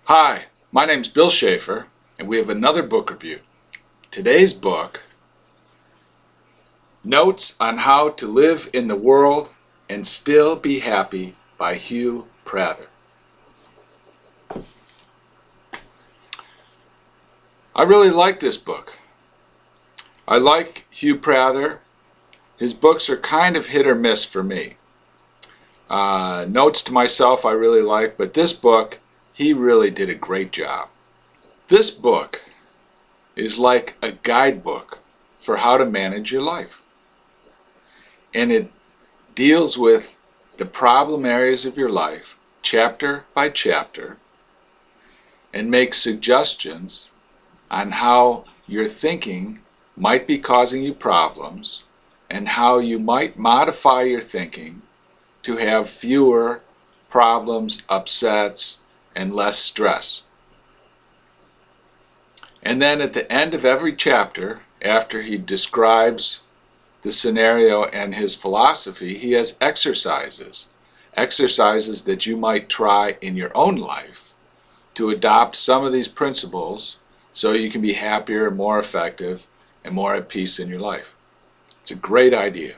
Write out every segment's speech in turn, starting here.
Hi, my name's Bill Schaeffer, and we have another book review. Today's book, Notes on How to Live in the World and Still Be Happy by Hugh Prather. I really like this book. I like Hugh Prather. His books are kind of hit or miss for me. Notes to Myself I really like, but this book, he really did a great job. This book is like a guidebook for how to manage your life. And it deals with the problem areas of your life, chapter by chapter, and makes suggestions on how your thinking might be causing you problems and how you might modify your thinking to have fewer problems, upsets, and less stress. And then at the end of every chapter, after he describes the scenario and his philosophy, he has exercises that you might try in your own life to adopt some of these principles so you can be happier, more effective, and more at peace in your life. It's a great idea.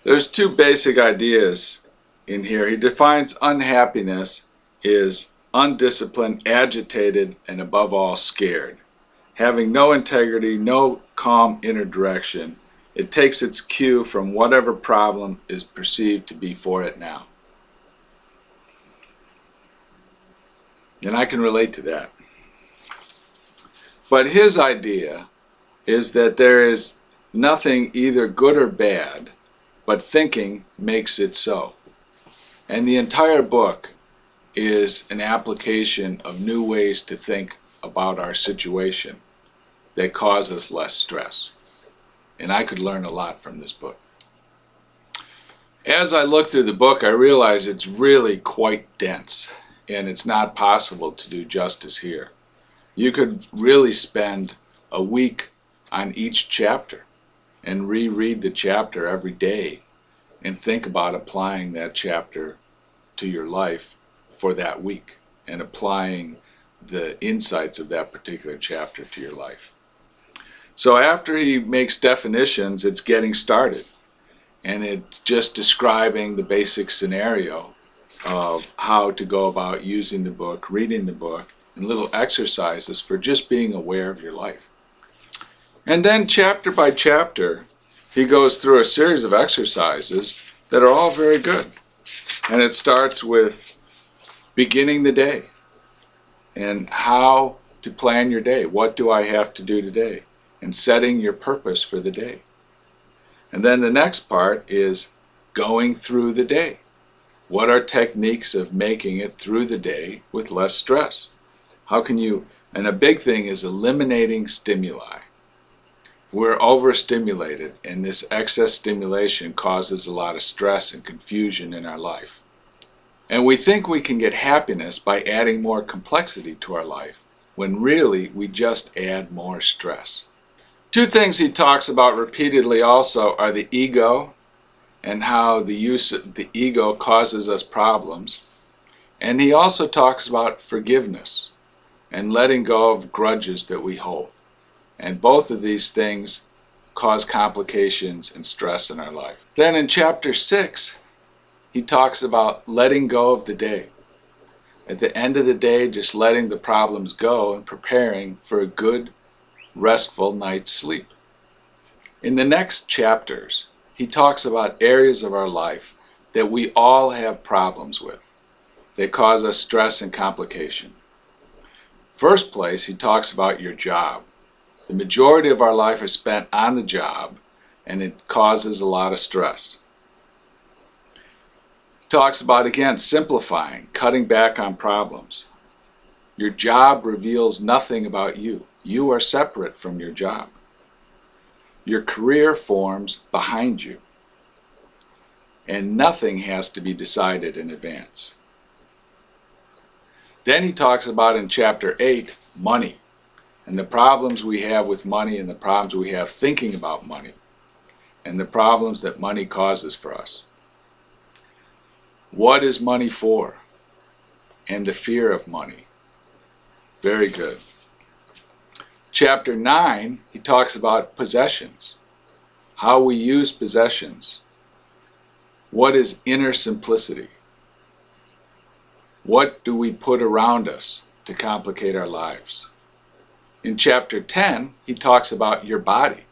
There's two basic ideas in here. He defines unhappiness as undisciplined, agitated, and above all scared. Having no integrity, no calm inner direction. It takes its cue from whatever problem is perceived to be for it now. And I can relate to that. But his idea is that there is nothing either good or bad, but thinking makes it so. And the entire book is an application of new ways to think about our situation that cause us less stress. And I could learn a lot from this book. As I look through the book, I realize it's really quite dense, and it's not possible to do justice here. You could really spend a week on each chapter and reread the chapter every day and think about applying that chapter to your life for that week and applying the insights of that particular chapter to your life. So after he makes definitions, it's getting started, and it's just describing the basic scenario of how to go about using the book, reading the book, and little exercises for just being aware of your life. And then chapter by chapter, he goes through a series of exercises that are all very good. And it starts with beginning the day and how to plan your day. What do I have to do today? And setting your purpose for the day. And then the next part is going through the day. What are techniques of making it through the day with less stress? How can you, and a big thing is eliminating stimuli. We're overstimulated, and this excess stimulation causes a lot of stress and confusion in our life. And we think we can get happiness by adding more complexity to our life, when really we just add more stress. Two things he talks about repeatedly also are the ego and how the use of the ego causes us problems. And he also talks about forgiveness and letting go of grudges that we hold. And both of these things cause complications and stress in our life. Then in chapter 6, he talks about letting go of the day. At the end of the day, just letting the problems go and preparing for a good, restful night's sleep. In the next chapters, he talks about areas of our life that we all have problems with, that cause us stress and complication. First place, he talks about your job. The majority of our life is spent on the job, and it causes a lot of stress. He talks about, again, simplifying, cutting back on problems. Your job reveals nothing about you. You are separate from your job. Your career forms behind you, and nothing has to be decided in advance. Then he talks about in chapter 8, money, and the problems we have with money and the problems we have thinking about money, and the problems that money causes for us. What is money for? And the fear of money. Very good. Chapter 9, he talks about possessions, how we use possessions. What is inner simplicity? What do we put around us to complicate our lives? In chapter 10, he talks about your body.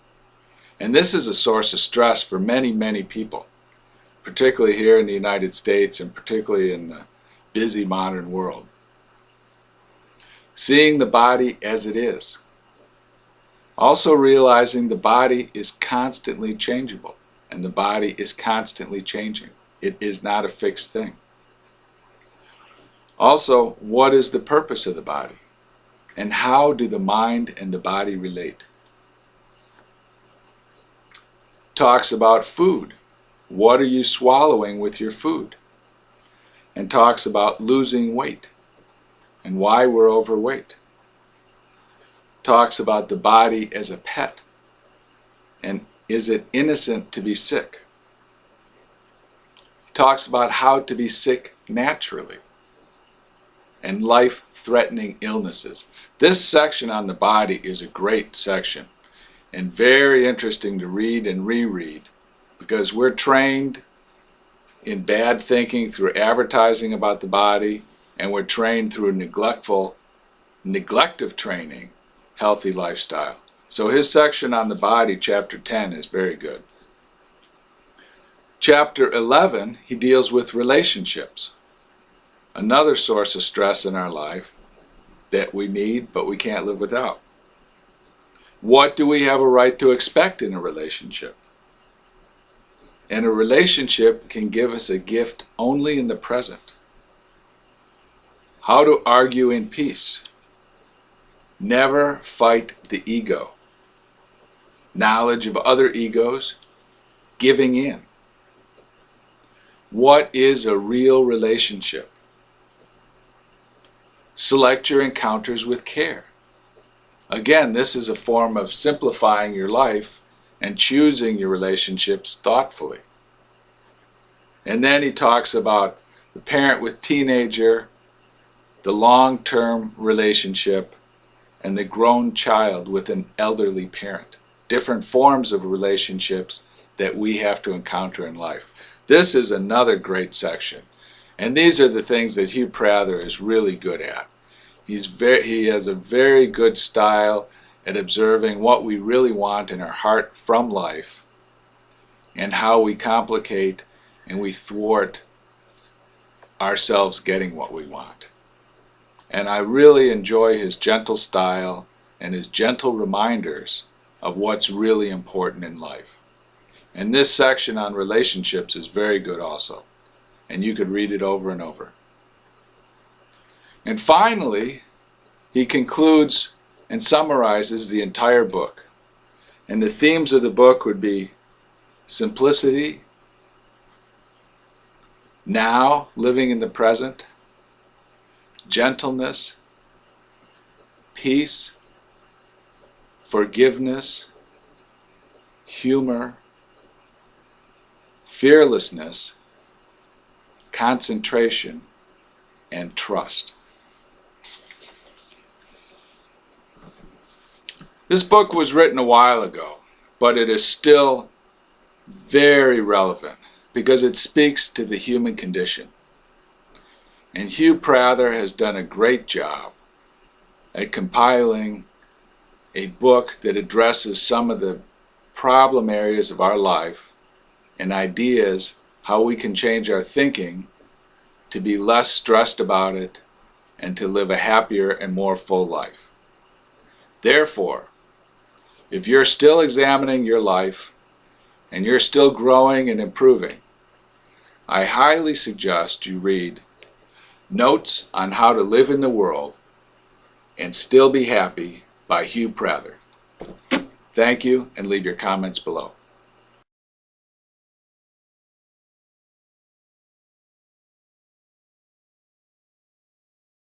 And this is a source of stress for many, many people, particularly here in the United States and particularly in the busy modern world. Seeing the body as it is. Also realizing the body is constantly changeable and the body is constantly changing. It is not a fixed thing. Also, what is the purpose of the body? And how do the mind and the body relate? Talks about food. What are you swallowing with your food? And talks about losing weight and why we're overweight. Talks about the body as a pet, and is it innocent to be sick? Talks about how to be sick naturally and life-threatening illnesses. This section on the body is a great section and very interesting to read and reread, because we're trained in bad thinking through advertising about the body, and we're trained through neglective training, healthy lifestyle. So his section on the body, chapter 10, is very good. Chapter 11, he deals with relationships. Another source of stress in our life that we need but we can't live without. What do we have a right to expect in a relationship? And a relationship can give us a gift only in the present. How to argue in peace. Never fight the ego. Knowledge of other egos. Giving in. What is a real relationship? Select your encounters with care. Again, this is a form of simplifying your life and choosing your relationships thoughtfully. And then he talks about the parent with teenager, the long-term relationship, and the grown child with an elderly parent. Different forms of relationships that we have to encounter in life. This is another great section. And these are the things that Hugh Prather is really good at. He has a very good style at observing what we really want in our heart from life and how we complicate and we thwart ourselves getting what we want. And I really enjoy his gentle style and his gentle reminders of what's really important in life. And this section on relationships is very good also. And you could read it over and over. And finally, he concludes and summarizes the entire book. And the themes of the book would be simplicity, now, living in the present, gentleness, peace, forgiveness, humor, fearlessness, concentration, and trust. This book was written a while ago, but it is still very relevant because it speaks to the human condition. And Hugh Prather has done a great job at compiling a book that addresses some of the problem areas of our life and ideas how we can change our thinking to be less stressed about it and to live a happier and more full life. Therefore, if you're still examining your life and you're still growing and improving, I highly suggest you read Notes on How to Live in the World and Still Be Happy by Hugh Prather. Thank you, and leave your comments below.